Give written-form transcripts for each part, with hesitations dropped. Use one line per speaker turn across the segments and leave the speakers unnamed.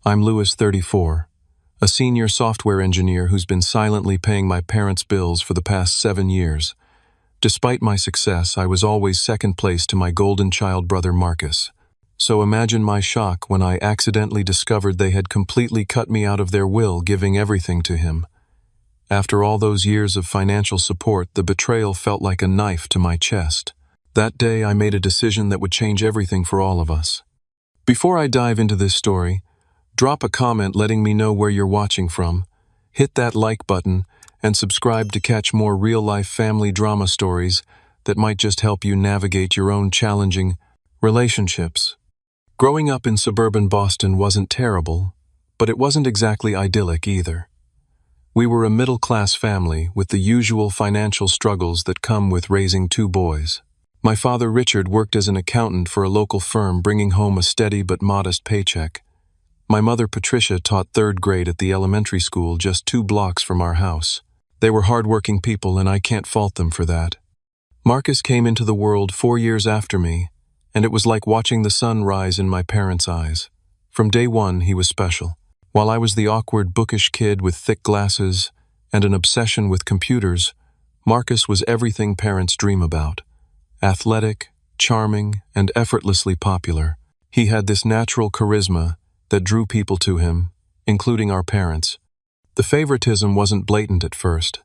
I'm Lewis, 34, a senior software engineer who's been silently paying my parents' bills for the past 7 years. Despite my success, I was always second place to my golden child brother Marcus. So imagine my shock when I accidentally discovered they had completely cut me out of their will, giving everything to him. After all those years of financial support, the betrayal felt like a knife to my chest. That day, I made a decision that would change everything for all of us. Before I dive into this story, drop a comment letting me know where you're watching from, hit that like button, and subscribe to catch more real-life family drama stories that might just help you navigate your own challenging relationships. Growing up in suburban Boston wasn't terrible, but it wasn't exactly idyllic either. We were a middle-class family with the usual financial struggles that come with raising 2 boys. My father, Richard, worked as an accountant for a local firm, bringing home a steady but modest paycheck. My mother, Patricia, taught 3rd grade at the elementary school just 2 blocks from our house. They were hardworking people, and I can't fault them for that. Marcus came into the world 4 years after me, and it was like watching the sun rise in my parents' eyes. From day one, he was special. While I was the awkward, bookish kid with thick glasses and an obsession with computers, Marcus was everything parents dream about. Athletic, charming, and effortlessly popular. He had this natural charisma that drew people to him, including our parents. The favoritism wasn't blatant at first.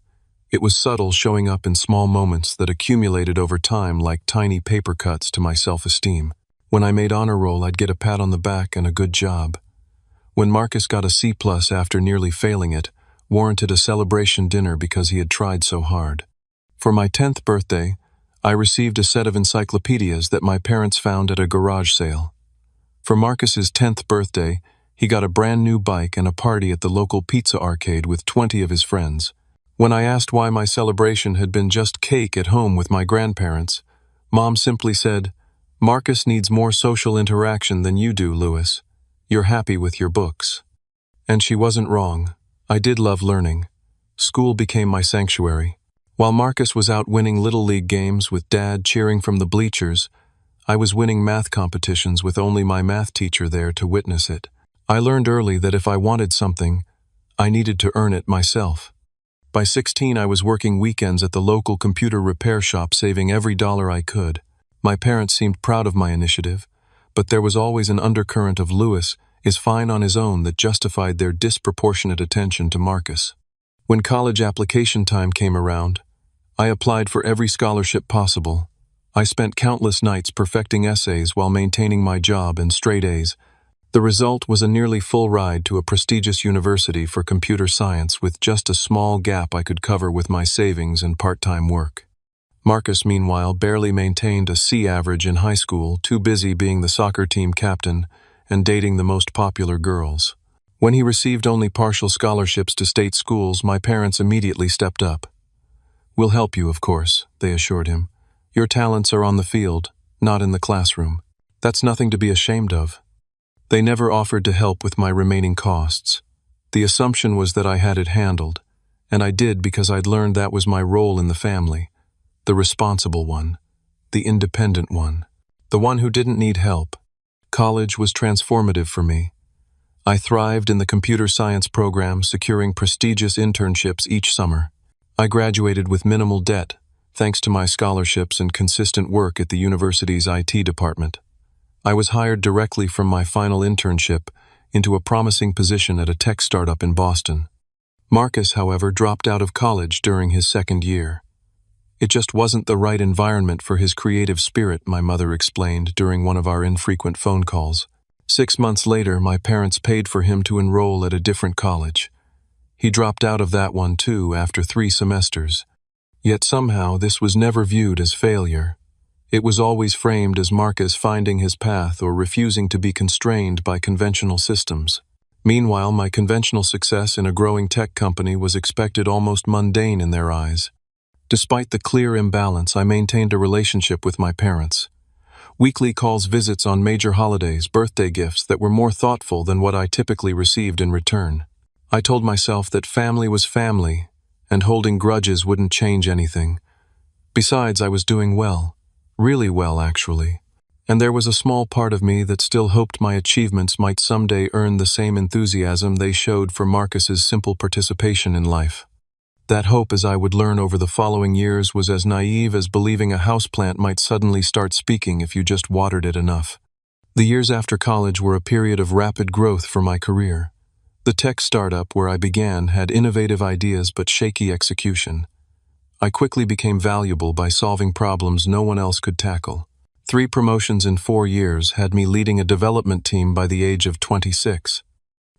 It was subtle, showing up in small moments that accumulated over time like tiny paper cuts to my self-esteem. When I made honor roll, I'd get a pat on the back and a good job. When Marcus got a C+ after nearly failing it, warranted a celebration dinner because he had tried so hard. For my 10th birthday, I received a set of encyclopedias that my parents found at a garage sale. For Marcus's 10th birthday, he got a brand new bike and a party at the local pizza arcade with 20 of his friends. When I asked why my celebration had been just cake at home with my grandparents, Mom simply said, "Marcus needs more social interaction than you do, Lewis. You're happy with your books." And she wasn't wrong. I did love learning. School became my sanctuary. While Marcus was out winning Little League games with Dad cheering from the bleachers, I was winning math competitions with only my math teacher there to witness it. I learned early that if I wanted something, I needed to earn it myself. By 16, I was working weekends at the local computer repair shop, saving every dollar I could. My parents seemed proud of my initiative, but there was always an undercurrent of Lewis is fine on his own that justified their disproportionate attention to Marcus. When college application time came around, I applied for every scholarship possible. I spent countless nights perfecting essays while maintaining my job and straight A's. The result was a nearly full ride to a prestigious university for computer science with just a small gap I could cover with my savings and part-time work. Marcus, meanwhile, barely maintained a C average in high school, too busy being the soccer team captain and dating the most popular girls. When he received only partial scholarships to state schools, my parents immediately stepped up. "We'll help you, of course," they assured him. "Your talents are on the field, not in the classroom. That's nothing to be ashamed of." They never offered to help with my remaining costs. The assumption was that I had it handled, and I did because I'd learned that was my role in the family. The responsible one, the independent one, the one who didn't need help. College was transformative for me. I thrived in the computer science program, securing prestigious internships each summer. I graduated with minimal debt, thanks to my scholarships and consistent work at the university's IT department. I was hired directly from my final internship into a promising position at a tech startup in Boston. Marcus, however, dropped out of college during his 2nd year. It just wasn't the right environment for his creative spirit, my mother explained during one of our infrequent phone calls. 6 months later, my parents paid for him to enroll at a different college. He dropped out of that one too after 3 semesters. Yet somehow this was never viewed as failure. It was always framed as Marcus finding his path or refusing to be constrained by conventional systems. Meanwhile, my conventional success in a growing tech company was expected almost mundane in their eyes. Despite the clear imbalance, I maintained a relationship with my parents. Weekly calls, visits on major holidays, birthday gifts that were more thoughtful than what I typically received in return. I told myself that family was family, and holding grudges wouldn't change anything. Besides, I was doing well. Really well, actually. And there was a small part of me that still hoped my achievements might someday earn the same enthusiasm they showed for Marcus's simple participation in life. That hope, as I would learn over the following years, was as naive as believing a houseplant might suddenly start speaking if you just watered it enough. The years after college were a period of rapid growth for my career. The tech startup where I began had innovative ideas but shaky execution. I quickly became valuable by solving problems no one else could tackle. 3 promotions in 4 years had me leading a development team by the age of 26.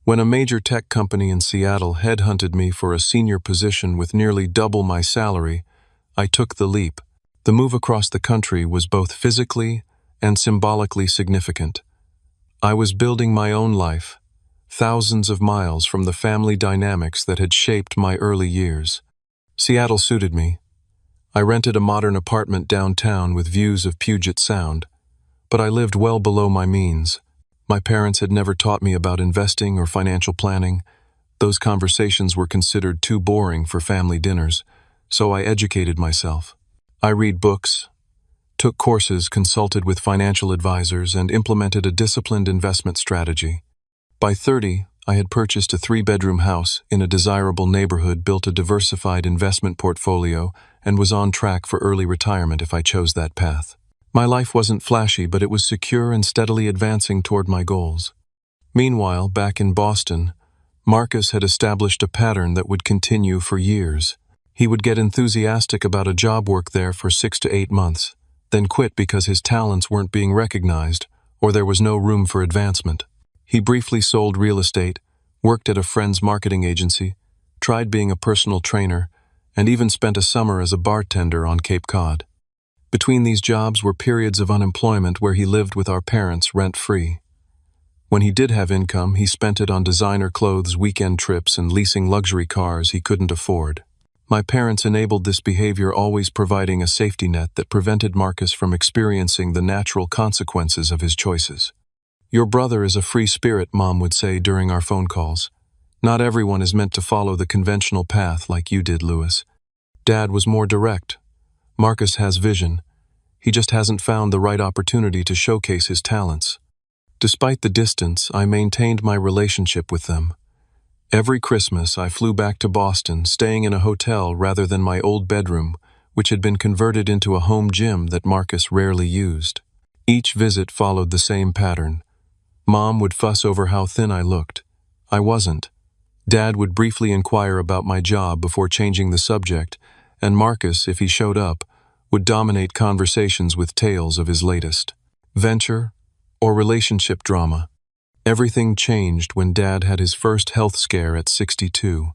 When a major tech company in Seattle headhunted me for a senior position with nearly double my salary, I took the leap. The move across the country was both physically and symbolically significant. I was building my own life, thousands of miles from the family dynamics that had shaped my early years. Seattle suited me. I rented a modern apartment downtown with views of Puget Sound, but I lived well below my means. My parents had never taught me about investing or financial planning. Those conversations were considered too boring for family dinners, so I educated myself. I read books, took courses, consulted with financial advisors, and implemented a disciplined investment strategy. By 30, I had purchased a 3-bedroom house in a desirable neighborhood, built a diversified investment portfolio, and was on track for early retirement if I chose that path. My life wasn't flashy, but it was secure and steadily advancing toward my goals. Meanwhile, back in Boston, Marcus had established a pattern that would continue for years. He would get enthusiastic about a job work there for 6 to 8 months, then quit because his talents weren't being recognized or there was no room for advancement. He briefly sold real estate, worked at a friend's marketing agency, tried being a personal trainer, and even spent a summer as a bartender on Cape Cod. Between these jobs were periods of unemployment where he lived with our parents rent-free. When he did have income, he spent it on designer clothes, weekend trips, and leasing luxury cars he couldn't afford. My parents enabled this behavior, always providing a safety net that prevented Marcus from experiencing the natural consequences of his choices. "Your brother is a free spirit," Mom would say during our phone calls. "Not everyone is meant to follow the conventional path like you did, Louis." Dad was more direct. "Marcus has vision. He just hasn't found the right opportunity to showcase his talents." Despite the distance, I maintained my relationship with them. Every Christmas, I flew back to Boston, staying in a hotel rather than my old bedroom, which had been converted into a home gym that Marcus rarely used. Each visit followed the same pattern. Mom would fuss over how thin I looked. I wasn't. Dad would briefly inquire about my job before changing the subject, and Marcus, if he showed up, would dominate conversations with tales of his latest venture or relationship drama. Everything changed when Dad had his first health scare at 62.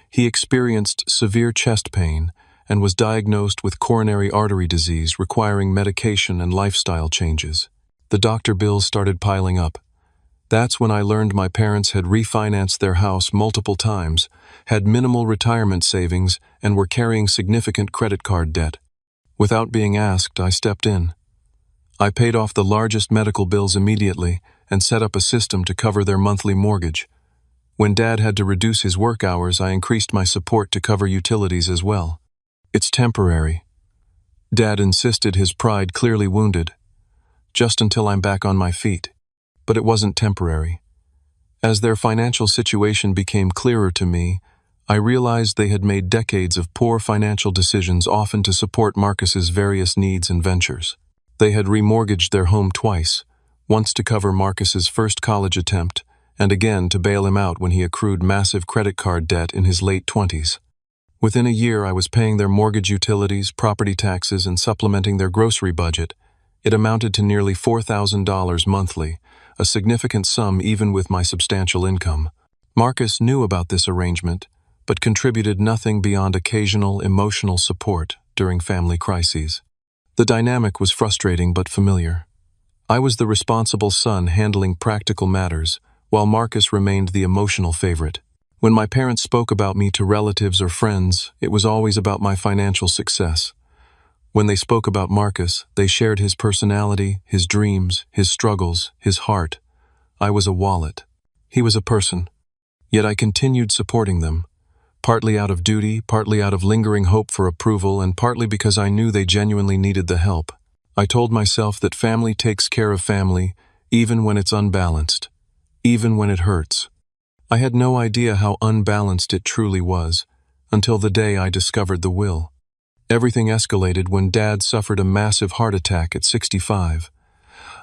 He experienced severe chest pain and was diagnosed with coronary artery disease, requiring medication and lifestyle changes. The doctor bills started piling up. That's when I learned my parents had refinanced their house multiple times, had minimal retirement savings, and were carrying significant credit card debt. Without being asked, I stepped in. I paid off the largest medical bills immediately and set up a system to cover their monthly mortgage. When Dad had to reduce his work hours, I increased my support to cover utilities as well. "It's temporary," Dad insisted, his pride clearly wounded. "Just until I'm back on my feet." But it wasn't temporary. As their financial situation became clearer to me, I realized they had made decades of poor financial decisions, often to support Marcus's various needs and ventures. They had remortgaged their home twice, once to cover Marcus's first college attempt, and again to bail him out when he accrued massive credit card debt in his late 20s. Within a year, I was paying their mortgage, utilities, property taxes, and supplementing their grocery budget. It amounted to nearly $4,000 monthly, a significant sum even with my substantial income. Marcus knew about this arrangement, but contributed nothing beyond occasional emotional support during family crises. The dynamic was frustrating but familiar. I was the responsible son handling practical matters, while Marcus remained the emotional favorite. When my parents spoke about me to relatives or friends, it was always about my financial success. When they spoke about Marcus, they shared his personality, his dreams, his struggles, his heart. I was a wallet. He was a person. Yet I continued supporting them, partly out of duty, partly out of lingering hope for approval, and partly because I knew they genuinely needed the help. I told myself that family takes care of family, even when it's unbalanced, even when it hurts. I had no idea how unbalanced it truly was, until the day I discovered the will. Everything escalated when Dad suffered a massive heart attack at 65.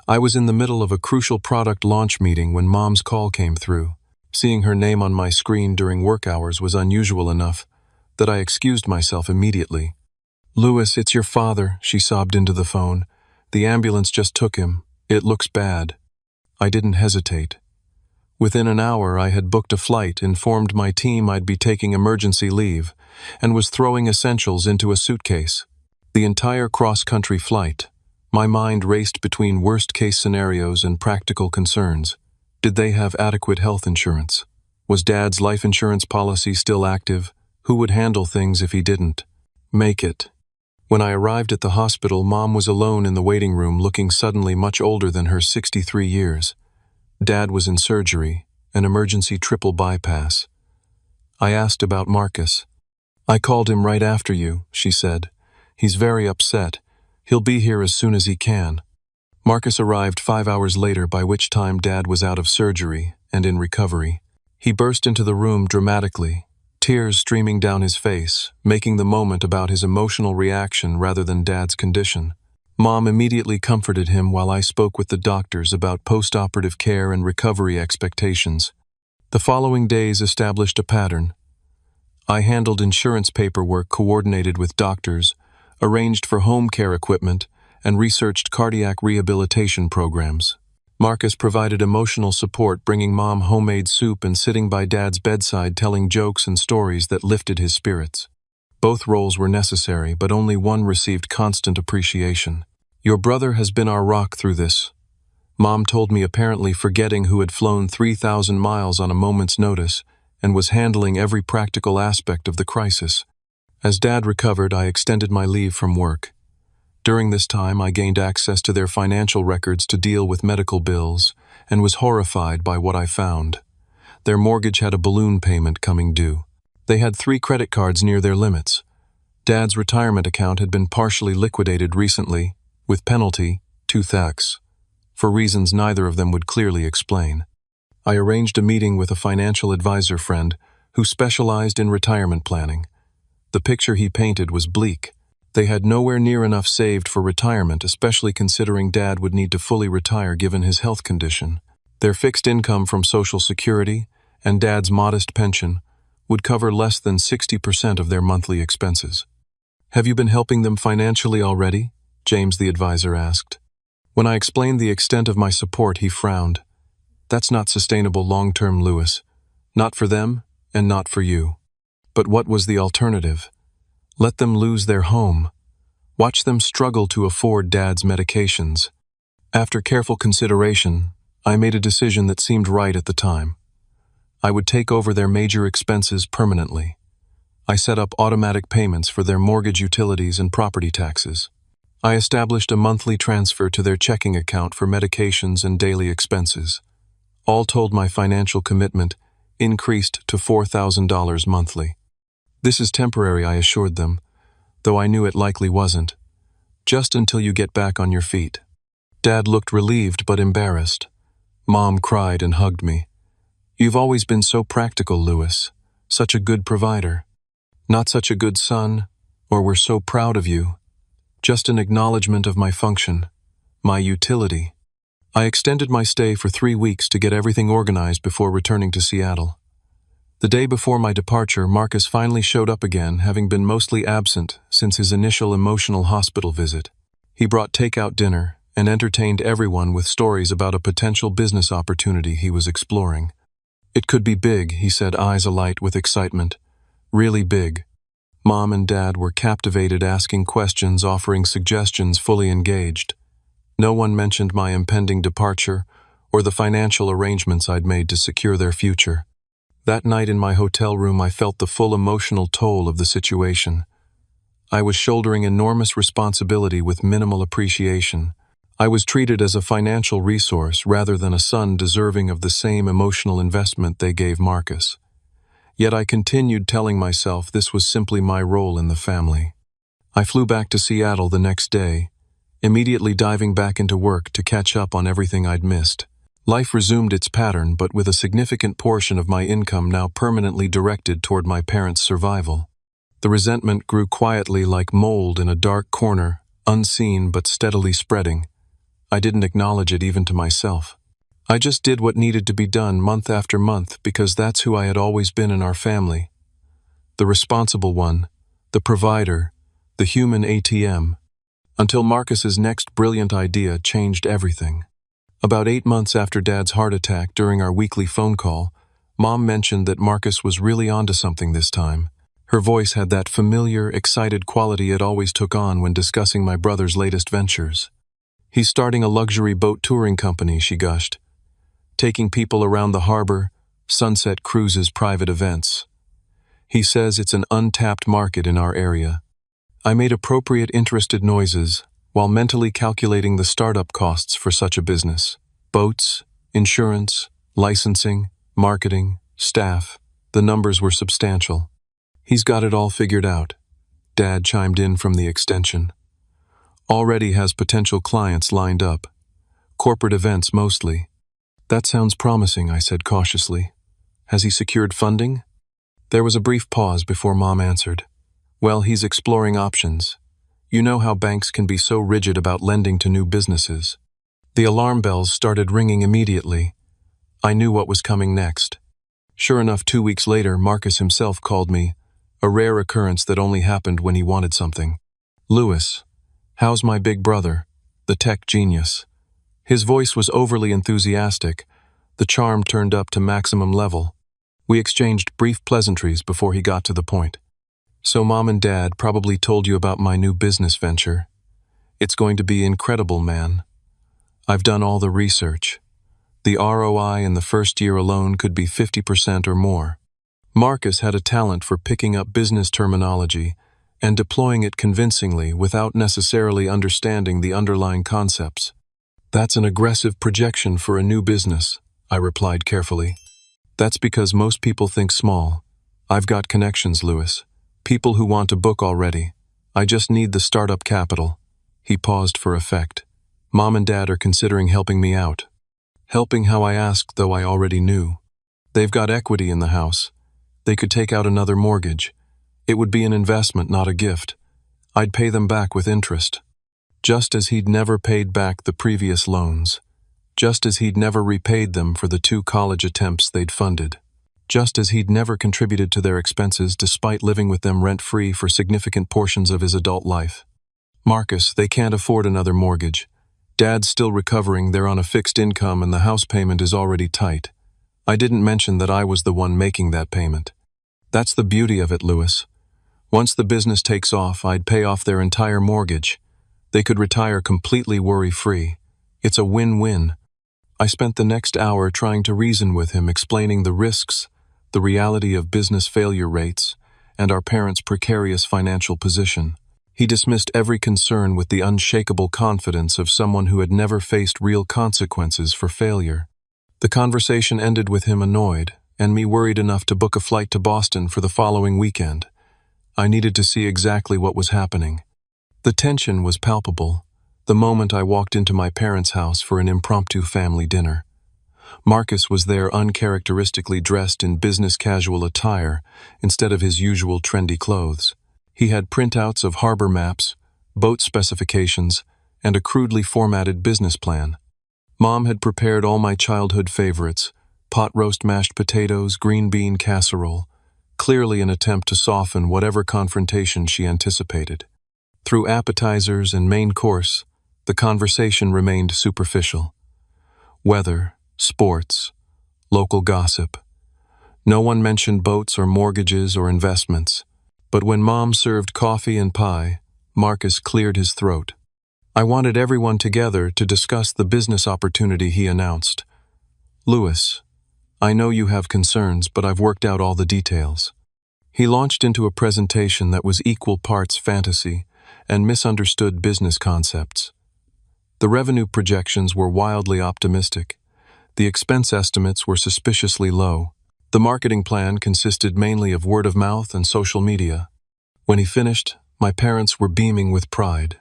I was in the middle of a crucial product launch meeting when Mom's call came through. Seeing her name on my screen during work hours was unusual enough that I excused myself immediately. "Louis, it's your father," she sobbed into the phone. "The ambulance just took him. It looks bad." I didn't hesitate. Within an hour, I had booked a flight, informed my team I'd be taking emergency leave, and was throwing essentials into a suitcase. The entire cross-country flight, my mind raced between worst-case scenarios and practical concerns. Did they have adequate health insurance? Was Dad's life insurance policy still active? Who would handle things if he didn't? Make it. When I arrived at the hospital, Mom was alone in the waiting room, looking suddenly much older than her 63 years. Dad was in surgery, an emergency triple bypass. I asked about Marcus. "I called him right after you," she said. "He's very upset. He'll be here as soon as he can." Marcus arrived 5 hours later, by which time Dad was out of surgery and in recovery. He burst into the room dramatically, tears streaming down his face, making the moment about his emotional reaction rather than Dad's condition. Mom immediately comforted him while I spoke with the doctors about post-operative care and recovery expectations. The following days established a pattern. I handled insurance paperwork, coordinated with doctors, arranged for home care equipment, and researched cardiac rehabilitation programs. Marcus provided emotional support, bringing Mom homemade soup and sitting by Dad's bedside telling jokes and stories that lifted his spirits. Both roles were necessary, but only one received constant appreciation. "Your brother has been our rock through this," Mom told me, apparently forgetting who had flown 3,000 miles on a moment's notice and was handling every practical aspect of the crisis. As Dad recovered, I extended my leave from work. During this time, I gained access to their financial records to deal with medical bills and was horrified by what I found. Their mortgage had a balloon payment coming due. They had 3 credit cards near their limits. Dad's retirement account had been partially liquidated recently, with penalty, 2 thefts, for reasons neither of them would clearly explain. I arranged a meeting with a financial advisor friend who specialized in retirement planning. The picture he painted was bleak. They had nowhere near enough saved for retirement, especially considering Dad would need to fully retire given his health condition. Their fixed income from Social Security and Dad's modest pension would cover less than 60% of their monthly expenses. "Have you been helping them financially already?" James, the advisor, asked. When I explained the extent of my support, he frowned. "That's not sustainable long-term, Louis. Not for them, and not for you." But what was the alternative? Let them lose their home. Watch them struggle to afford Dad's medications. After careful consideration, I made a decision that seemed right at the time. I would take over their major expenses permanently. I set up automatic payments for their mortgage, utilities, and property taxes. I established a monthly transfer to their checking account for medications and daily expenses. All told, my financial commitment increased to $4,000 monthly. "This is temporary," I assured them, though I knew it likely wasn't. "Just until you get back on your feet." Dad looked relieved but embarrassed. Mom cried and hugged me. "You've always been so practical, Louis. Such a good provider. Not such a good son, or we're so proud of you. Just an acknowledgement of my function, my utility." I extended my stay for 3 weeks to get everything organized before returning to Seattle. The day before my departure, Marcus finally showed up again, having been mostly absent since his initial emotional hospital visit. He brought takeout dinner and entertained everyone with stories about a potential business opportunity he was exploring. "It could be big," he said, eyes alight with excitement. "Really big." Mom and Dad were captivated, asking questions, offering suggestions, fully engaged. No one mentioned my impending departure or the financial arrangements I'd made to secure their future. That night in my hotel room, I felt the full emotional toll of the situation. I was shouldering enormous responsibility with minimal appreciation. I was treated as a financial resource rather than a son deserving of the same emotional investment they gave Marcus. Yet I continued telling myself this was simply my role in the family. I flew back to Seattle the next day, immediately diving back into work to catch up on everything I'd missed. Life resumed its pattern, but with a significant portion of my income now permanently directed toward my parents' survival. The resentment grew quietly like mold in a dark corner, unseen but steadily spreading. I didn't acknowledge it even to myself. I just did what needed to be done month after month because that's who I had always been in our family. The responsible one, the provider, the human ATM, until Marcus's next brilliant idea changed everything. About 8 months after Dad's heart attack, during our weekly phone call, Mom mentioned that Marcus was really onto something this time. Her voice had that familiar, excited quality it always took on when discussing my brother's latest ventures. "He's starting a luxury boat touring company," she gushed. "Taking people around the harbor, sunset cruises, private events. He says it's an untapped market in our area." I made appropriate interested noises, while mentally calculating the startup costs for such a business. Boats, insurance, licensing, marketing, staff, the numbers were substantial. "He's got it all figured out," Dad chimed in from the extension. "Already has potential clients lined up. Corporate events mostly." "That sounds promising," I said cautiously. "Has he secured funding?" There was a brief pause before Mom answered. "Well, he's exploring options. You know how banks can be so rigid about lending to new businesses." The alarm bells started ringing immediately. I knew what was coming next. Sure enough, 2 weeks later, Marcus himself called me, a rare occurrence that only happened when he wanted something. "Louis, how's my big brother, the tech genius?" His voice was overly enthusiastic, the charm turned up to maximum level. We exchanged brief pleasantries before he got to the point. "So Mom and Dad probably told you about my new business venture. It's going to be incredible, man. I've done all the research. The ROI in the first year alone could be 50% or more." Marcus had a talent for picking up business terminology and deploying it convincingly without necessarily understanding the underlying concepts. "That's an aggressive projection for a new business," I replied carefully. "That's because most people think small. I've got connections, Louis. People who want to book already. I just need the startup capital." He paused for effect. "Mom and Dad are considering helping me out." Helping how, I asked, though I already knew. "They've got equity in the house. They could take out another mortgage. It would be an investment, not a gift. I'd pay them back with interest." Just as he'd never paid back the previous loans. Just as he'd never repaid them for the 2 college attempts they'd funded. Just as he'd never contributed to their expenses despite living with them rent-free for significant portions of his adult life. "Marcus, they can't afford another mortgage. Dad's still recovering, they're on a fixed income, and the house payment is already tight. I didn't mention that I was the one making that payment. That's the beauty of it, Louis. Once the business takes off, I'd pay off their entire mortgage. They could retire completely worry-free. It's a win-win." I spent the next hour trying to reason with him, explaining the risks, the reality of business failure rates, and our parents' precarious financial position. He dismissed every concern with the unshakable confidence of someone who had never faced real consequences for failure. The conversation ended with him annoyed, and me worried enough to book a flight to Boston for the following weekend. I needed to see exactly what was happening. The tension was palpable the moment I walked into my parents' house for an impromptu family dinner. Marcus was there, uncharacteristically dressed in business casual attire instead of his usual trendy clothes. He had printouts of harbor maps, boat specifications, and a crudely formatted business plan. Mom had prepared all my childhood favorites: pot roast mashed potatoes, green bean casserole, clearly an attempt to soften whatever confrontation she anticipated. Through appetizers and main course, the conversation remained superficial. Weather, sports, local gossip. No one mentioned boats or mortgages or investments. But when Mom served coffee and pie, Marcus cleared his throat. I wanted everyone together to discuss the business opportunity he announced. "Louis, I know you have concerns, but I've worked out all the details." He launched into a presentation that was equal parts fantasy and misunderstood business concepts. The revenue projections were wildly optimistic. The expense estimates were suspiciously low. The marketing plan consisted mainly of word of mouth and social media. When he finished, my parents were beaming with pride.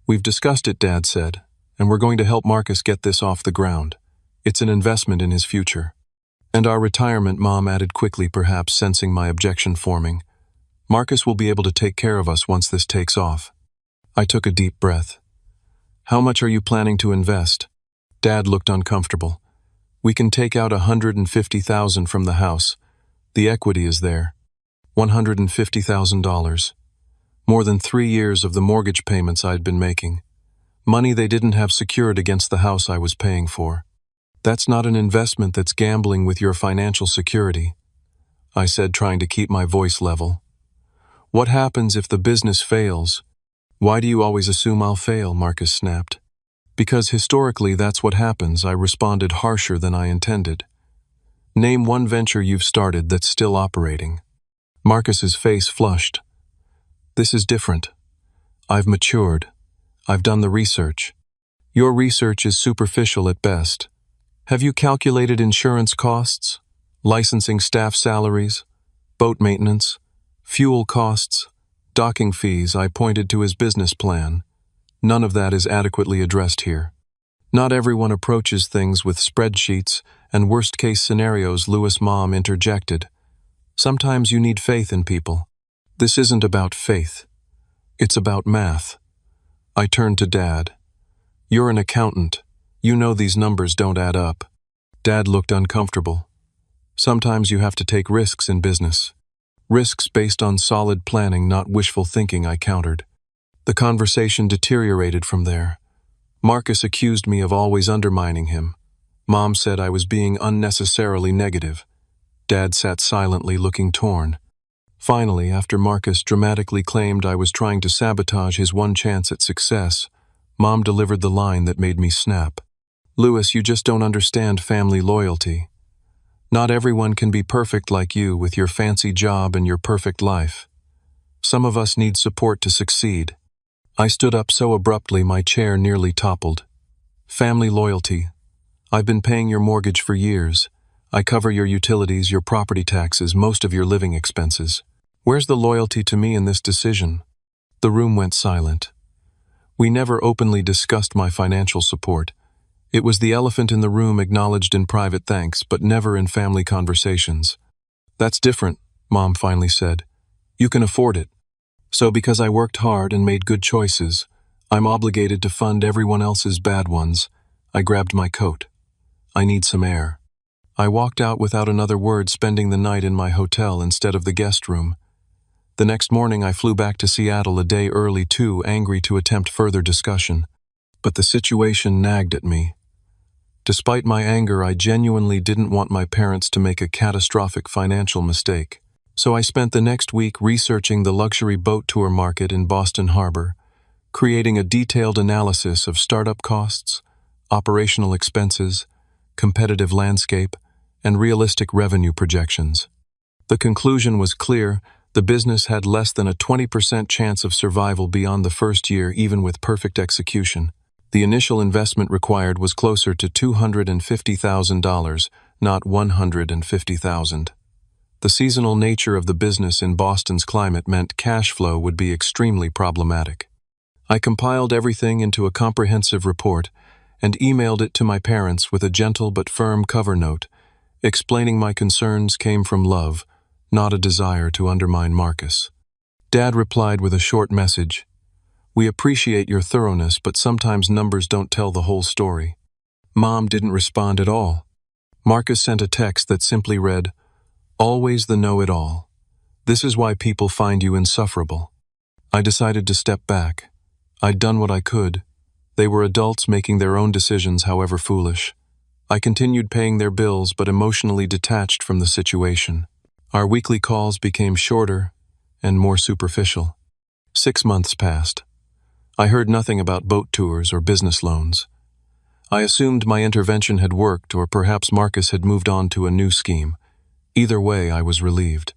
We've discussed it, Dad said, and we're going to help Marcus get this off the ground. It's an investment in his future. And our retirement, Mom added quickly, perhaps sensing my objection forming. Marcus will be able to take care of us once this takes off. I took a deep breath. How much are you planning to invest? Dad looked uncomfortable. We can take out $150,000 from the house. The equity is there. $150,000. More than 3 years of the mortgage payments I'd been making. Money they didn't have secured against the house I was paying for. That's not an investment, that's gambling with your financial security, I said, trying to keep my voice level. What happens if the business fails? Why do you always assume I'll fail? Marcus snapped. Because historically that's what happens, I responded, harsher than I intended. Name one venture you've started that's still operating. Marcus's face flushed. This is different. I've matured. I've done the research. Your research is superficial at best. Have you calculated insurance costs, licensing staff salaries, boat maintenance, fuel costs, docking fees? I pointed to his business plan. None of that is adequately addressed here. Not everyone approaches things with spreadsheets and worst-case scenarios, Lewis' mom interjected. Sometimes you need faith in people. This isn't about faith. It's about math. I turned to Dad. You're an accountant. You know these numbers don't add up. Dad looked uncomfortable. Sometimes you have to take risks in business. Risks based on solid planning, not wishful thinking, I countered. The conversation deteriorated from there. Marcus accused me of always undermining him. Mom said I was being unnecessarily negative. Dad sat silently, looking torn. Finally, after Marcus dramatically claimed I was trying to sabotage his one chance at success, Mom delivered the line that made me snap. Lewis, you just don't understand family loyalty. Not everyone can be perfect like you with your fancy job and your perfect life. Some of us need support to succeed. I stood up so abruptly my chair nearly toppled. Family loyalty. I've been paying your mortgage for years. I cover your utilities, your property taxes, most of your living expenses. Where's the loyalty to me in this decision? The room went silent. We never openly discussed my financial support. It was the elephant in the room, acknowledged in private thanks, but never in family conversations. That's different, Mom finally said. You can afford it. So because I worked hard and made good choices, I'm obligated to fund everyone else's bad ones. I grabbed my coat. I need some air. I walked out without another word, spending the night in my hotel instead of the guest room. The next morning I flew back to Seattle a day early, too angry to attempt further discussion. But the situation nagged at me. Despite my anger, I genuinely didn't want my parents to make a catastrophic financial mistake. So I spent the next week researching the luxury boat tour market in Boston Harbor, creating a detailed analysis of startup costs, operational expenses, competitive landscape, and realistic revenue projections. The conclusion was clear: the business had less than a 20% chance of survival beyond the first year, even with perfect execution. The initial investment required was closer to $250,000, not $150,000. The seasonal nature of the business in Boston's climate meant cash flow would be extremely problematic. I compiled everything into a comprehensive report and emailed it to my parents with a gentle but firm cover note, explaining my concerns came from love, not a desire to undermine Marcus. Dad replied with a short message. We appreciate your thoroughness, but sometimes numbers don't tell the whole story. Mom didn't respond at all. Marcus sent a text that simply read, Always the know-it-all. This is why people find you insufferable. I decided to step back. I'd done what I could. They were adults making their own decisions, however foolish. I continued paying their bills, but emotionally detached from the situation. Our weekly calls became shorter and more superficial. 6 months passed. I heard nothing about boat tours or business loans. I assumed my intervention had worked, or perhaps Marcus had moved on to a new scheme. Either way, I was relieved.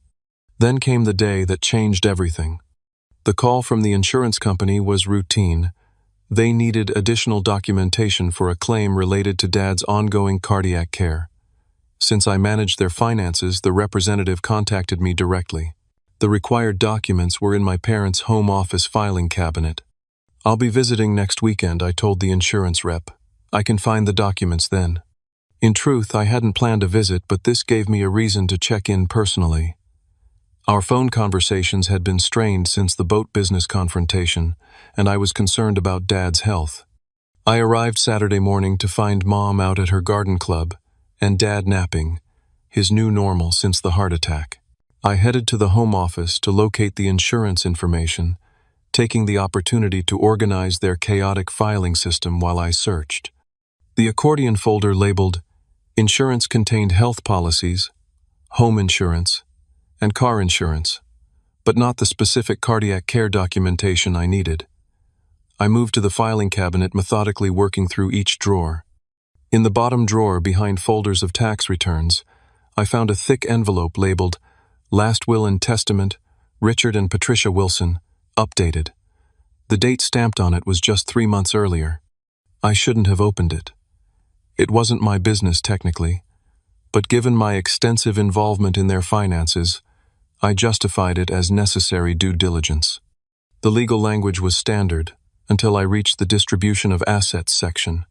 Then came the day that changed everything. The call from the insurance company was routine. They needed additional documentation for a claim related to Dad's ongoing cardiac care. Since I managed their finances, the representative contacted me directly. The required documents were in my parents' home office filing cabinet. I'll be visiting next weekend, I told the insurance rep. I can find the documents then. In truth, I hadn't planned a visit, but this gave me a reason to check in personally. Our phone conversations had been strained since the boat business confrontation, and I was concerned about Dad's health. I arrived Saturday morning to find Mom out at her garden club and Dad napping, his new normal since the heart attack. I headed to the home office to locate the insurance information, taking the opportunity to organize their chaotic filing system while I searched. The accordion folder labeled Insurance contained health policies, home insurance, and car insurance, but not the specific cardiac care documentation I needed. I moved to the filing cabinet, methodically working through each drawer. In the bottom drawer, behind folders of tax returns, I found a thick envelope labeled Last Will and Testament, Richard and Patricia Wilson, updated. The date stamped on it was just 3 months earlier. I shouldn't have opened it. It wasn't my business technically, but given my extensive involvement in their finances, I justified it as necessary due diligence. The legal language was standard until I reached the distribution of assets section.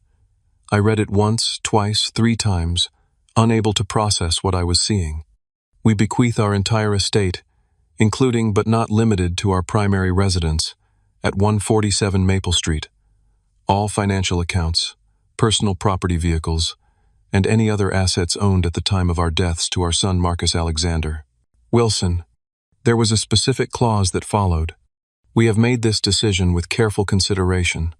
I read it once, twice, 3 times, unable to process what I was seeing. We bequeath our entire estate, including but not limited to our primary residence, at 147 Maple Street. All financial accounts, personal property vehicles, and any other assets owned at the time of our deaths to our son Marcus Alexander Wilson. There was a specific clause that followed. We have made this decision with careful consideration.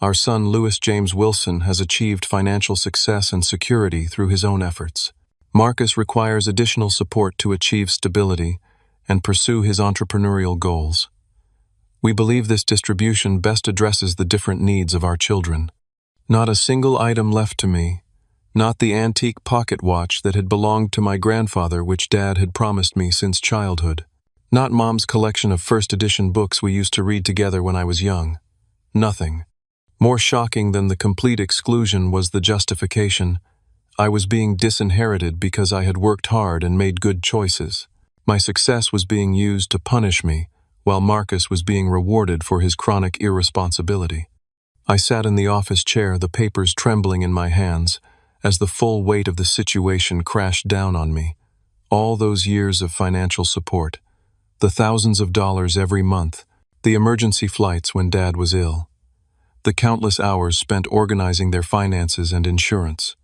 Our son Louis James Wilson has achieved financial success and security through his own efforts. Marcus requires additional support to achieve stability and pursue his entrepreneurial goals. We believe this distribution best addresses the different needs of our children. Not a single item left to me, not the antique pocket watch that had belonged to my grandfather which Dad had promised me since childhood. Not Mom's collection of first edition books we used to read together when I was young. Nothing. More shocking than the complete exclusion was the justification. I was being disinherited because I had worked hard and made good choices. My success was being used to punish me, while Marcus was being rewarded for his chronic irresponsibility. I sat in the office chair, the papers trembling in my hands, as the full weight of the situation crashed down on me. All those years of financial support, the thousands of dollars every month, the emergency flights when Dad was ill, the countless hours spent organizing their finances and insurance,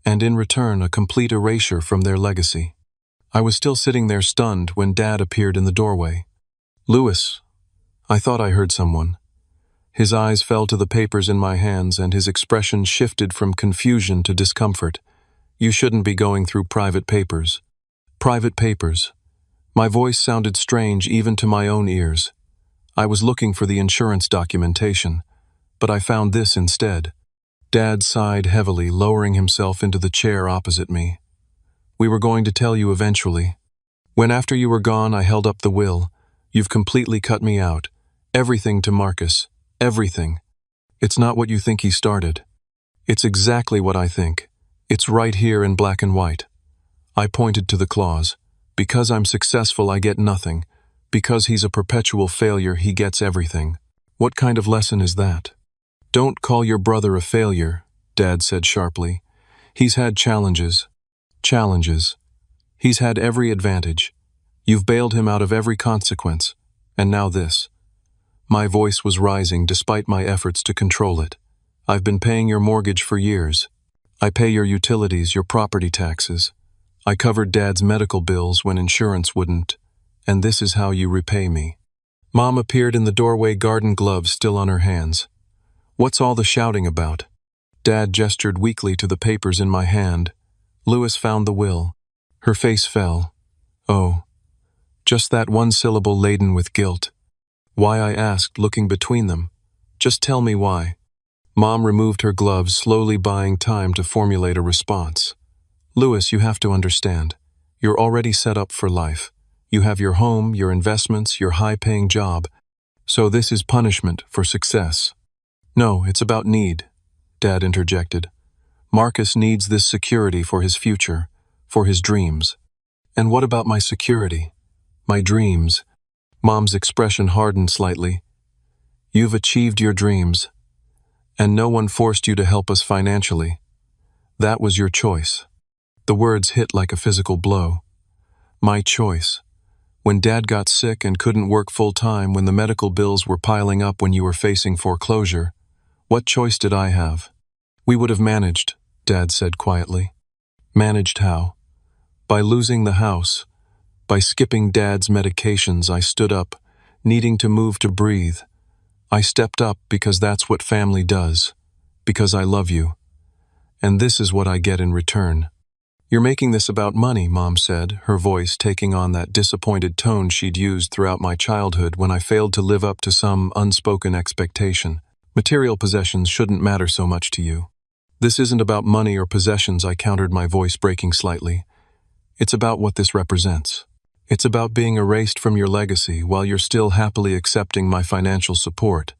and in return a complete erasure from their legacy. I was still sitting there stunned when Dad appeared in the doorway. "Louis," I thought I heard someone. His eyes fell to the papers in my hands and his expression shifted from confusion to discomfort. "You shouldn't be going through private papers." Private papers. My voice sounded strange even to my own ears. I was looking for the insurance documentation, but I found this instead. Dad sighed heavily, lowering himself into the chair opposite me. "We were going to tell you eventually. When after you were gone I held up the will. You've completely cut me out. Everything to Marcus. Everything. It's not what you think he started. It's exactly what I think. It's right here in black and white." I pointed to the clause. "Because I'm successful I get nothing. Because he's a perpetual failure he gets everything." What kind of lesson is that? "Don't call your brother a failure," Dad said sharply. "He's had challenges. Challenges. He's had every advantage. You've bailed him out of every consequence. And now this." My voice was rising despite my efforts to control it. "I've been paying your mortgage for years. I pay your utilities, your property taxes. I covered Dad's medical bills when insurance wouldn't. And this is how you repay me." Mom appeared in the doorway, garden gloves still on her hands. "What's all the shouting about?" Dad gestured weakly to the papers in my hand. Louis found the will. Her face fell. "Oh." Just that one syllable laden with guilt. "Why?" I asked, looking between them. "Just tell me why." Mom removed her gloves, slowly buying time to formulate a response. "Louis, you have to understand. You're already set up for life. You have your home, your investments, your high-paying job. So this is punishment for success." "No, it's about need," Dad interjected. "Marcus needs this security for his future, for his dreams." "And what about my security? My dreams?" Mom's expression hardened slightly. You've achieved your dreams, and no one forced you to help us financially. That was your choice." The words hit like a physical blow. My choice. When Dad got sick and couldn't work full-time, when the medical bills were piling up, when you were facing foreclosure, what choice did I have? "We would have managed," Dad said quietly. Managed how? By losing the house. By skipping Dad's medications. I stood up, needing to move to breathe. I stepped up because that's what family does. Because I love you. And this is what I get in return. "You're making this about money," Mom said, her voice taking on that disappointed tone she'd used throughout my childhood when I failed to live up to some unspoken expectation. "Material possessions shouldn't matter so much to you." "This isn't about money or possessions," I countered, my voice breaking slightly. "It's about what this represents. It's about being erased from your legacy while you're still happily accepting my financial support."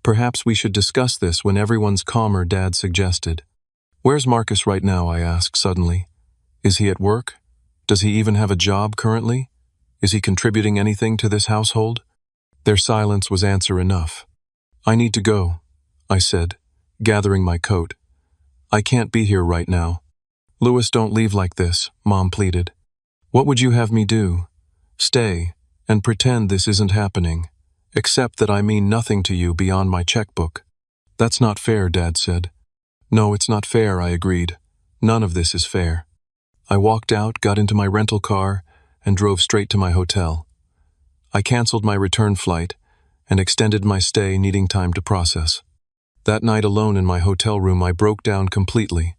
"Perhaps we should discuss this when everyone's calmer," Dad suggested. "Where's Marcus right now?" I asked suddenly. "Is he at work? Does he even have a job currently? Is he contributing anything to this household?" Their silence was answer enough. "I need to go," I said, gathering my coat. "I can't be here right now." "Louis, don't leave like this," Mom pleaded. "What would you have me do? Stay and pretend this isn't happening, except that I mean nothing to you beyond my checkbook?" "That's not fair," Dad said. "No, it's not fair," I agreed. "None of this is fair." I walked out, got into my rental car, and drove straight to my hotel. I canceled my return flight and extended my stay, needing time to process. That night alone in my hotel room, I broke down completely.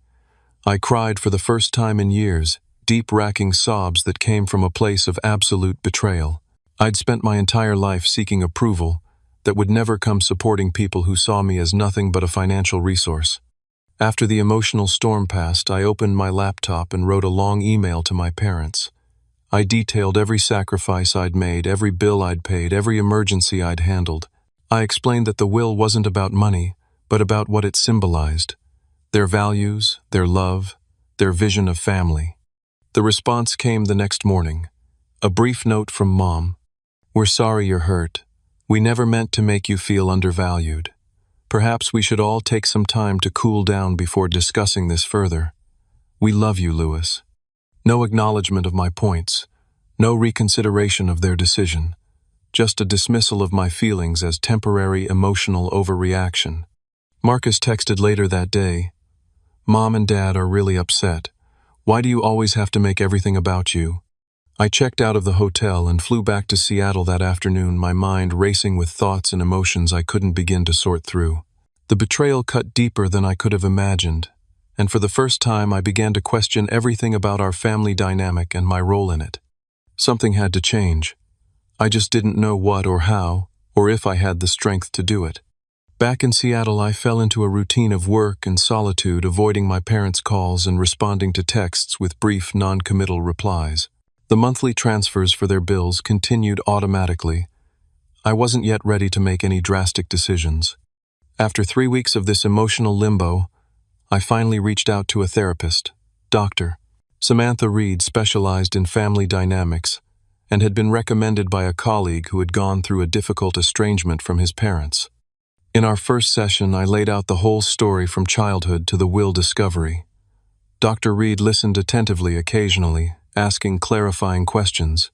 I cried for the first time in years, deep racking sobs that came from a place of absolute betrayal. I'd spent my entire life seeking approval that would never come, supporting people who saw me as nothing but a financial resource. After the emotional storm passed, I opened my laptop and wrote a long email to my parents. I detailed every sacrifice I'd made, every bill I'd paid, every emergency I'd handled. I explained that the will wasn't about money, but about what it symbolized: their values, their love, their vision of family. The response came the next morning. A brief note from Mom. "We're sorry you're hurt. We never meant to make you feel undervalued. Perhaps we should all take some time to cool down before discussing this further. We love you, Louis." No acknowledgement of my points, no reconsideration of their decision, just a dismissal of my feelings as temporary emotional overreaction. Marcus texted later that day, "Mom and Dad are really upset. Why do you always have to make everything about you?" I checked out of the hotel and flew back to Seattle that afternoon, my mind racing with thoughts and emotions I couldn't begin to sort through. The betrayal cut deeper than I could have imagined, and for the first time I began to question everything about our family dynamic and my role in it. Something had to change. I just didn't know what or how, or if I had the strength to do it. Back in Seattle, I fell into a routine of work and solitude, avoiding my parents' calls and responding to texts with brief, non-committal replies. The monthly transfers for their bills continued automatically. I wasn't yet ready to make any drastic decisions. After 3 weeks of this emotional limbo, I finally reached out to a therapist, Dr. Samantha Reed, specialized in family dynamics, and had been recommended by a colleague who had gone through a difficult estrangement from his parents. In our first session, I laid out the whole story from childhood to the will discovery. Dr. Reed listened attentively, occasionally asking clarifying questions.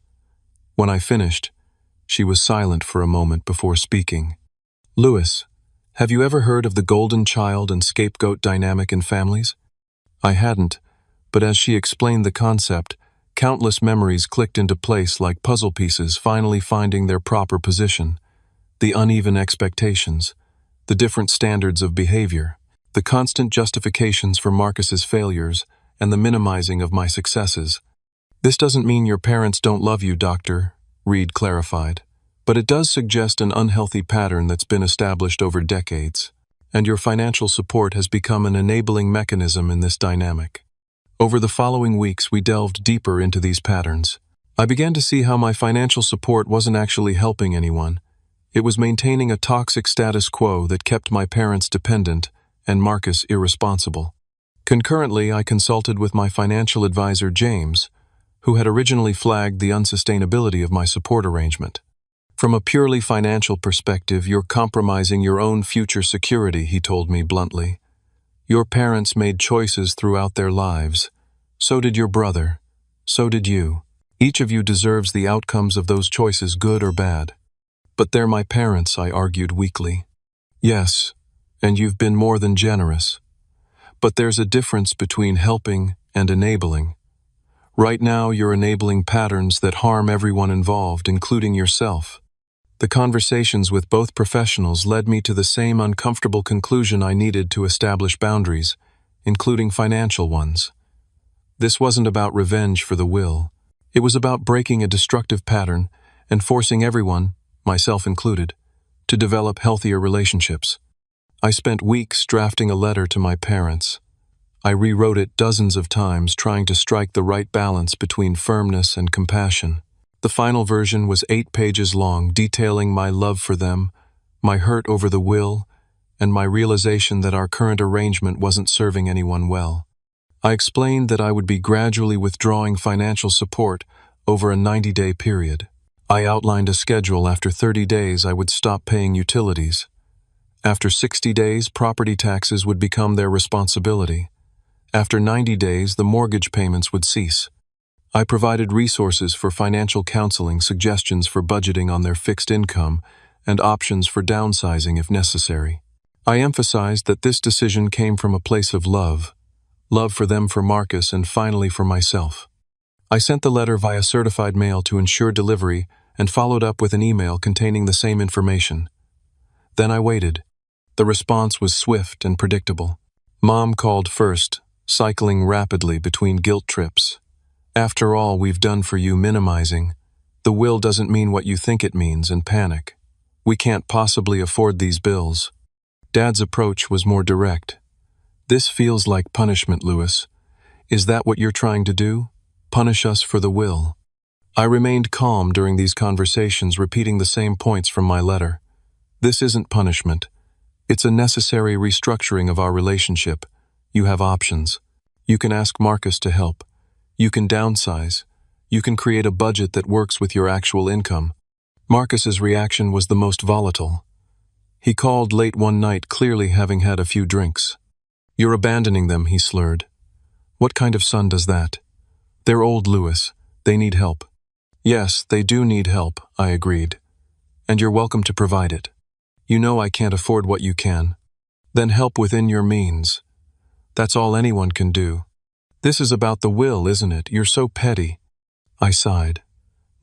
When I finished, she was silent for a moment before speaking. "Louis, have you ever heard of the golden child and scapegoat dynamic in families?" I hadn't, but as she explained the concept, countless memories clicked into place like puzzle pieces, finally finding their proper position. The uneven expectations, the different standards of behavior, the constant justifications for Marcus's failures, and the minimizing of my successes. "This doesn't mean your parents don't love you, Dr. Reed clarified, but it does suggest an unhealthy pattern that's been established over decades, and your financial support has become an enabling mechanism in this dynamic." Over the following weeks, we delved deeper into these patterns. I began to see how my financial support wasn't actually helping anyone. It was maintaining a toxic status quo that kept my parents dependent and Marcus irresponsible. Concurrently, I consulted with my financial advisor, James, who had originally flagged the unsustainability of my support arrangement. From a purely financial perspective, you're compromising your own future security, he told me bluntly. Your parents made choices throughout their lives. So did your brother. So did you. Each of you deserves the outcomes of those choices, good or bad. But they're my parents, I argued weakly. Yes, and you've been more than generous. But there's a difference between helping and enabling. Right now, you're enabling patterns that harm everyone involved, including yourself. The conversations with both professionals led me to the same uncomfortable conclusion I needed to establish boundaries, including financial ones. This wasn't about revenge for the will. It was about breaking a destructive pattern and forcing everyone, myself included, to develop healthier relationships. I spent weeks drafting a letter to my parents. I rewrote it dozens of times, trying to strike the right balance between firmness and compassion. The final version was 8 pages long, detailing my love for them, my hurt over the will, and my realization that our current arrangement wasn't serving anyone well. I explained that I would be gradually withdrawing financial support over a 90-day period. I outlined a schedule. After 30 days, I would stop paying utilities. After 60 days, property taxes would become their responsibility. After 90 days, the mortgage payments would cease. I provided resources for financial counseling, suggestions for budgeting on their fixed income, and options for downsizing if necessary. I emphasized that this decision came from a place of love for them, for Marcus, and finally for myself. I sent the letter via certified mail to ensure delivery and followed up with an email containing the same information. Then I waited. The response was swift and predictable. Mom called first, cycling rapidly between guilt trips. After all we've done for you, minimizing. The will doesn't mean what you think it means, and panic. We can't possibly afford these bills. Dad's approach was more direct. This feels like punishment, Lewis. Is that what you're trying to do? Punish us for the will? I remained calm during these conversations, repeating the same points from my letter. This isn't punishment. It's a necessary restructuring of our relationship. You have options. You can ask Marcus to help. You can downsize. You can create a budget that works with your actual income. Marcus's reaction was the most volatile. He called late one night, clearly having had a few drinks. You're abandoning them, he slurred. What kind of son does that? They're old, Lewis. They need help. Yes, they do need help, I agreed. And you're welcome to provide it. You know I can't afford what you can. Then help within your means. That's all anyone can do. This is about the will, isn't it? You're so petty. I sighed.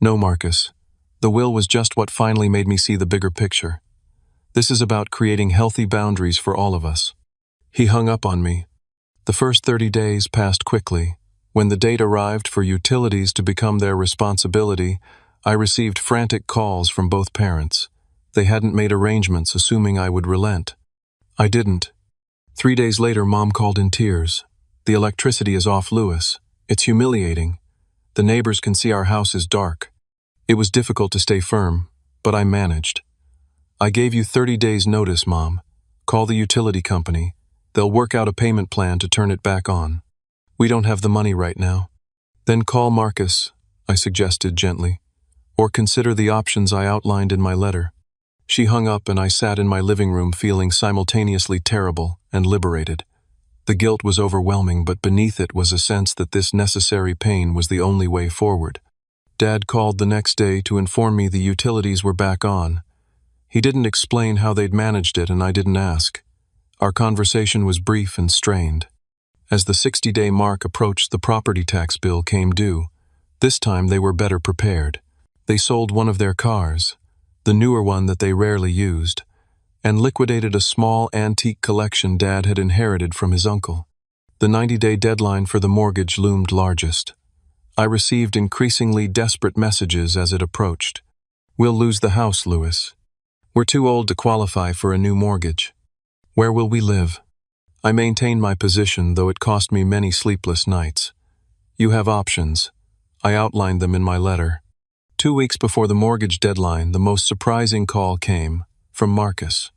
No, Marcus. The will was just what finally made me see the bigger picture. This is about creating healthy boundaries for all of us. He hung up on me. The first 30 days passed quickly. When the date arrived for utilities to become their responsibility, I received frantic calls from both parents. They hadn't made arrangements, assuming I would relent. I didn't. 3 days later, Mom called in tears. The electricity is off, Lewis. It's humiliating. The neighbors can see our house is dark. It was difficult to stay firm, but I managed. I gave you 30 days notice, Mom. Call the utility company. They'll work out a payment plan to turn it back on. We don't have the money right now. Then call Marcus, I suggested gently, or consider the options I outlined in my letter. She hung up and I sat in my living room feeling simultaneously terrible and liberated. The guilt was overwhelming, but beneath it was a sense that this necessary pain was the only way forward. Dad called the next day to inform me the utilities were back on. He didn't explain how they'd managed it, and I didn't ask. Our conversation was brief and strained. As the 60-day mark approached, the property tax bill came due. This time they were better prepared. They sold one of their cars, the newer one that they rarely used, and liquidated a small antique collection Dad had inherited from his uncle. The 90-day deadline for the mortgage loomed largest. I received increasingly desperate messages as it approached. We'll lose the house, Lewis. We're too old to qualify for a new mortgage. Where will we live? I maintained my position, though it cost me many sleepless nights. You have options. I outlined them in my letter. 2 weeks before the mortgage deadline, the most surprising call came from Marcus.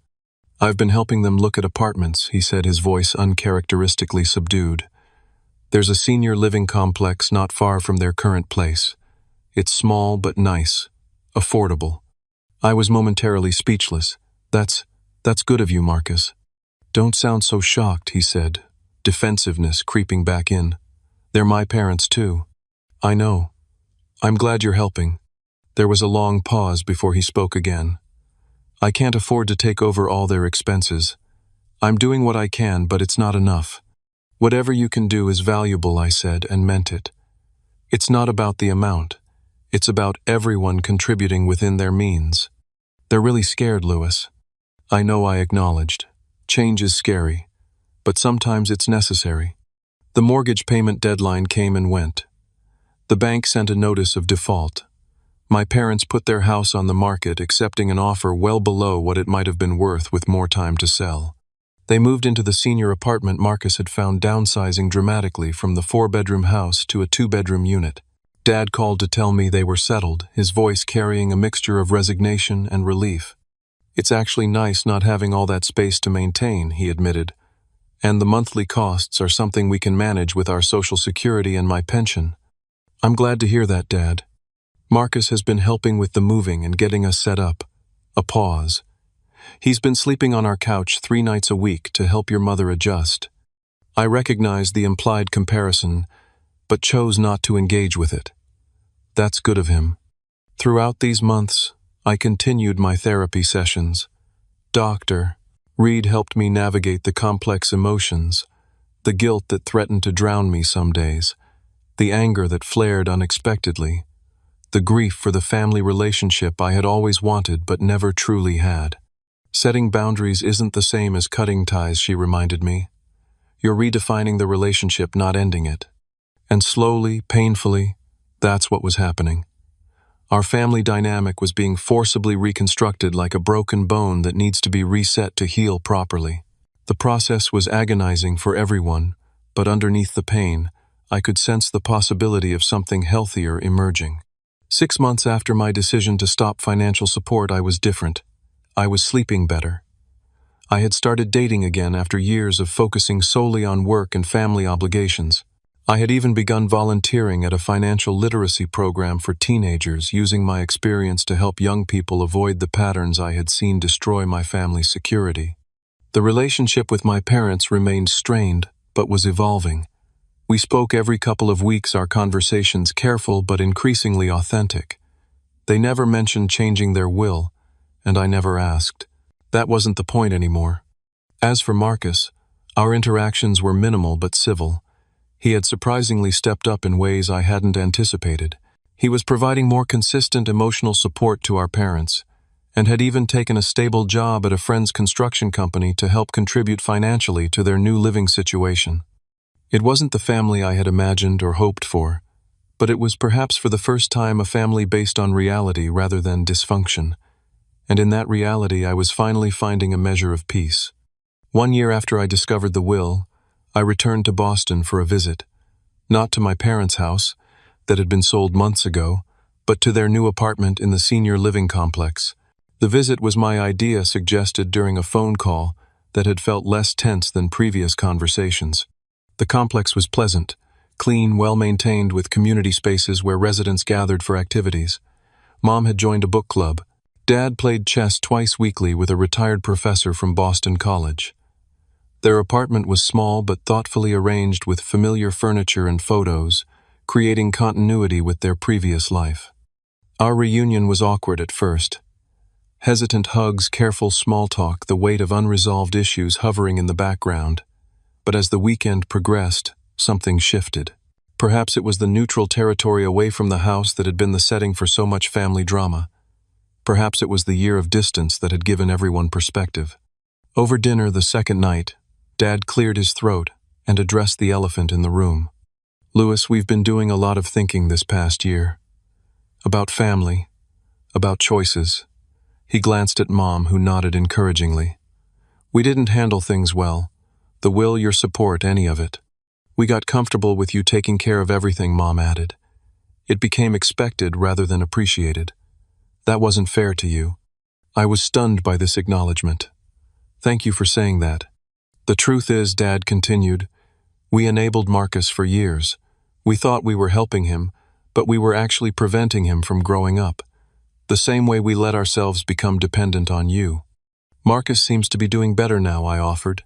I've been helping them look at apartments, he said, his voice uncharacteristically subdued. There's a senior living complex not far from their current place. It's small but nice, affordable. I was momentarily speechless. That's good of you, Marcus. Don't sound so shocked, he said, defensiveness creeping back in. They're my parents, too. I know. I'm glad you're helping. There was a long pause before he spoke again. I can't afford to take over all their expenses. I'm doing what I can, but it's not enough. Whatever you can do is valuable, I said, and meant it. It's not about the amount. It's about everyone contributing within their means. They're really scared, Louis. I know, I acknowledged. Change is scary, but sometimes it's necessary. The mortgage payment deadline came and went. The bank sent a notice of default. My parents put their house on the market, accepting an offer well below what it might have been worth with more time to sell. They moved into the senior apartment Marcus had found, downsizing dramatically from the 4-bedroom house to a 2-bedroom unit. Dad called to tell me they were settled, his voice carrying a mixture of resignation and relief. It's actually nice not having all that space to maintain, he admitted. And the monthly costs are something we can manage with our Social Security and my pension. I'm glad to hear that, Dad. Marcus has been helping with the moving and getting us set up. A pause. He's been sleeping on our couch 3 nights a week to help your mother adjust. I recognized the implied comparison, but chose not to engage with it. That's good of him. Throughout these months, I continued my therapy sessions. Dr. Reed helped me navigate the complex emotions, the guilt that threatened to drown me some days, the anger that flared unexpectedly, the grief for the family relationship I had always wanted but never truly had. Setting boundaries isn't the same as cutting ties, she reminded me. You're redefining the relationship, not ending it. And slowly, painfully, that's what was happening. Our family dynamic was being forcibly reconstructed like a broken bone that needs to be reset to heal properly. The process was agonizing for everyone, but underneath the pain, I could sense the possibility of something healthier emerging. 6 months after my decision to stop financial support, I was different. I was sleeping better. I had started dating again after years of focusing solely on work and family obligations. I had even begun volunteering at a financial literacy program for teenagers, using my experience to help young people avoid the patterns I had seen destroy my family's security. The relationship with my parents remained strained, but was evolving. We spoke every couple of weeks, our conversations careful but increasingly authentic. They never mentioned changing their will, and I never asked. That wasn't the point anymore. As for Marcus, our interactions were minimal but civil. He had surprisingly stepped up in ways I hadn't anticipated. He was providing more consistent emotional support to our parents, and had even taken a stable job at a friend's construction company to help contribute financially to their new living situation. It wasn't the family I had imagined or hoped for, but it was perhaps for the first time a family based on reality rather than dysfunction. And in that reality, I was finally finding a measure of peace. 1 year after I discovered the will, I returned to Boston for a visit, not to my parents' house, that had been sold months ago, but to their new apartment in the senior living complex. The visit was my idea, suggested during a phone call that had felt less tense than previous conversations. The complex was pleasant, clean, well-maintained, with community spaces where residents gathered for activities. Mom had joined a book club. Dad played chess twice weekly with a retired professor from Boston College. Their apartment was small but thoughtfully arranged with familiar furniture and photos, creating continuity with their previous life. Our reunion was awkward at first. Hesitant hugs, careful small talk, the weight of unresolved issues hovering in the background. But as the weekend progressed, something shifted. Perhaps it was the neutral territory away from the house that had been the setting for so much family drama. Perhaps it was the year of distance that had given everyone perspective. Over dinner the second night, Dad cleared his throat and addressed the elephant in the room. Louis, we've been doing a lot of thinking this past year. About family, about choices. He glanced at Mom, who nodded encouragingly. We didn't handle things well. The will, your support, any of it. We got comfortable with you taking care of everything, Mom added. It became expected rather than appreciated. That wasn't fair to you. I was stunned by this acknowledgement. Thank you for saying that. The truth is, Dad continued, we enabled Marcus for years. We thought we were helping him, but we were actually preventing him from growing up. the same way we let ourselves become dependent on you. Marcus seems to be doing better now, I offered.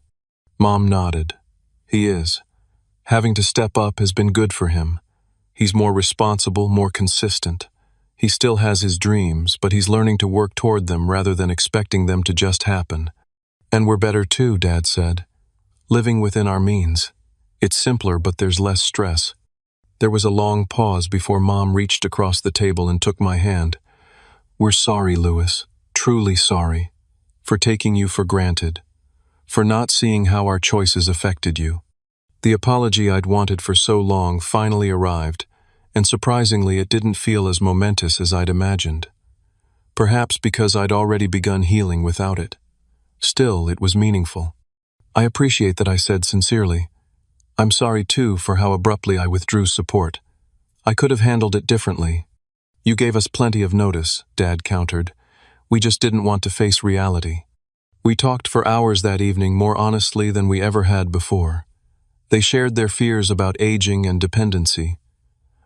Mom nodded. He is. Having to step up has been good for him. He's more responsible, more consistent. He still has his dreams, but he's learning to work toward them rather than expecting them to just happen. And we're better too, Dad said. Living within our means. It's simpler, but there's less stress. There was a long pause before Mom reached across the table and took my hand. We're sorry, Louis, truly sorry, for taking you for granted, for not seeing how our choices affected you. The apology I'd wanted for so long finally arrived, and surprisingly it didn't feel as momentous as I'd imagined. Perhaps because I'd already begun healing without it. Still, it was meaningful. I appreciate that I said sincerely. I'm sorry too for how abruptly I withdrew support. I could have handled it differently. You gave us plenty of notice, Dad countered. We just didn't want to face reality. We talked for hours that evening more honestly than we ever had before. They shared their fears about aging and dependency.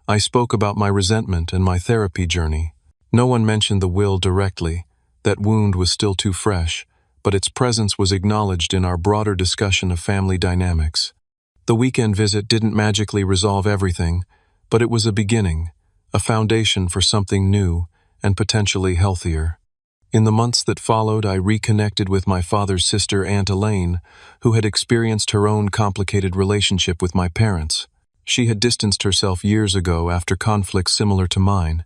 I spoke about my resentment and my therapy journey. No one mentioned the will directly. That wound was still too fresh, but its presence was acknowledged in our broader discussion of family dynamics. The weekend visit didn't magically resolve everything, but it was a beginning, a foundation for something new and potentially healthier. In the months that followed, I reconnected with my father's sister, Aunt Elaine, who had experienced her own complicated relationship with my parents. She had distanced herself years ago after conflicts similar to mine,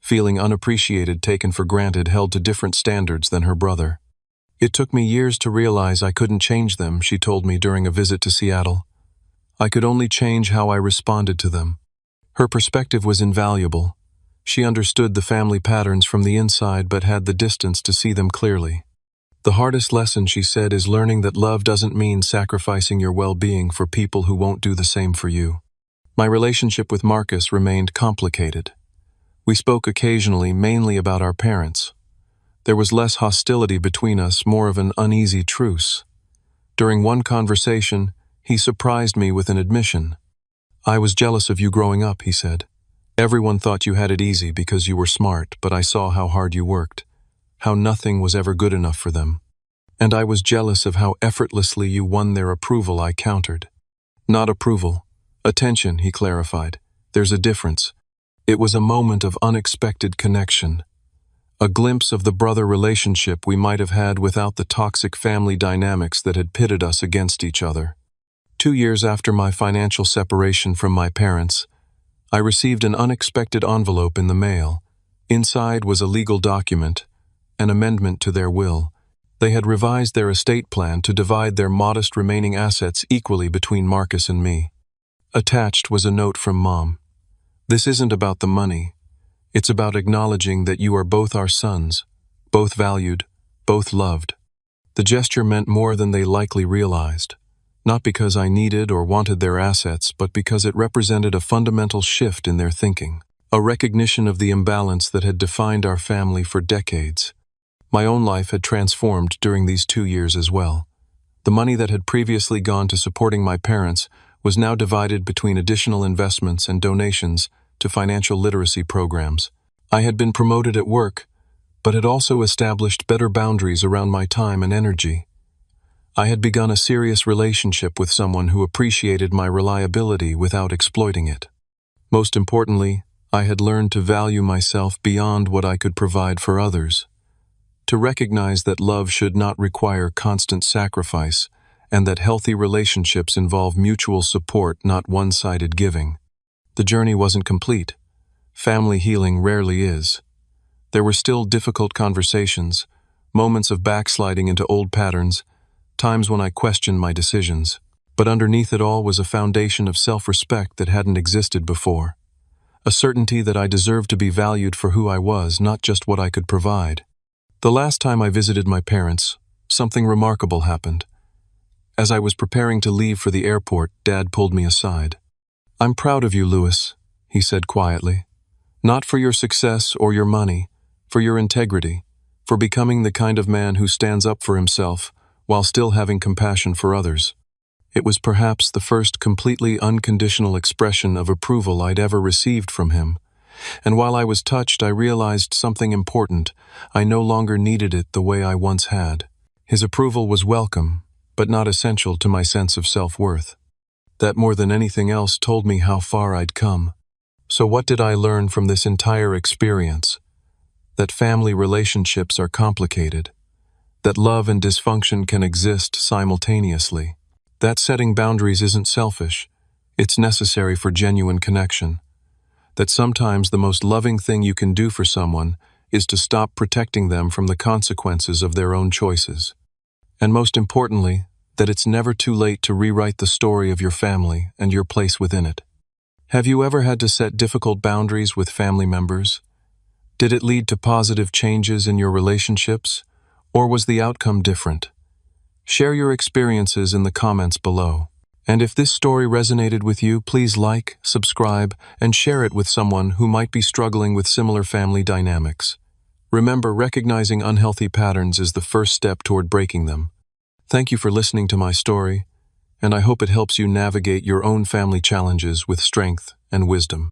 feeling unappreciated, taken for granted, held to different standards than her brother. It took me years to realize I couldn't change them, she told me during a visit to Seattle. I could only change how I responded to them. Her perspective was invaluable. She understood the family patterns from the inside but had the distance to see them clearly. The hardest lesson, she said, is learning that love doesn't mean sacrificing your well-being for people who won't do the same for you. My relationship with Marcus remained complicated. We spoke occasionally, mainly about our parents. There was less hostility between us, more of an uneasy truce. During one conversation, he surprised me with an admission. I was jealous of you growing up, he said. Everyone thought you had it easy because you were smart, but I saw how hard you worked, how nothing was ever good enough for them. And I was jealous of how effortlessly you won their approval, I countered. Not approval. Attention, he clarified. There's a difference. It was a moment of unexpected connection. A glimpse of the brother relationship we might have had without the toxic family dynamics that had pitted us against each other. 2 years after my financial separation from my parents, I received an unexpected envelope in the mail. Inside was a legal document, an amendment to their will. They had revised their estate plan to divide their modest remaining assets equally between Marcus and me. Attached was a note from Mom. This isn't about the money. It's about acknowledging that you are both our sons, both valued, both loved. The gesture meant more than they likely realized. Not because I needed or wanted their assets, but because it represented a fundamental shift in their thinking, a recognition of the imbalance that had defined our family for decades. My own life had transformed during these 2 years as well. The money that had previously gone to supporting my parents was now divided between additional investments and donations to financial literacy programs. I had been promoted at work, but had also established better boundaries around my time and energy. I had begun a serious relationship with someone who appreciated my reliability without exploiting it. Most importantly, I had learned to value myself beyond what I could provide for others, to recognize that love should not require constant sacrifice, and that healthy relationships involve mutual support, not one-sided giving. The journey wasn't complete. Family healing rarely is. There were still difficult conversations, moments of backsliding into old patterns, times when I questioned my decisions. But underneath it all was a foundation of self-respect that hadn't existed before. A certainty that I deserved to be valued for who I was, not just what I could provide. The last time I visited my parents, something remarkable happened. As I was preparing to leave for the airport, Dad pulled me aside. "I'm proud of you, Louis," he said quietly. "Not for your success or your money, for your integrity, for becoming the kind of man who stands up for himself while still having compassion for others." It was perhaps the first completely unconditional expression of approval I'd ever received from him, And while I was touched, I realized something important. I no longer needed it the way I once had. His approval was welcome, but not essential to my sense of self-worth. That more than anything else told me how far I'd come. So what did I learn from this entire experience? That family relationships are complicated. That love and dysfunction can exist simultaneously. That setting boundaries isn't selfish. It's necessary for genuine connection. That sometimes the most loving thing you can do for someone is to stop protecting them from the consequences of their own choices. And most importantly, that it's never too late to rewrite the story of your family and your place within it. Have you ever had to set difficult boundaries with family members? Did it lead to positive changes in your relationships, or was the outcome different? Share your experiences in the comments below. And if this story resonated with you, please like, subscribe, and share it with someone who might be struggling with similar family dynamics. Remember, recognizing unhealthy patterns is the first step toward breaking them. Thank you for listening to my story, and I hope it helps you navigate your own family challenges with strength and wisdom.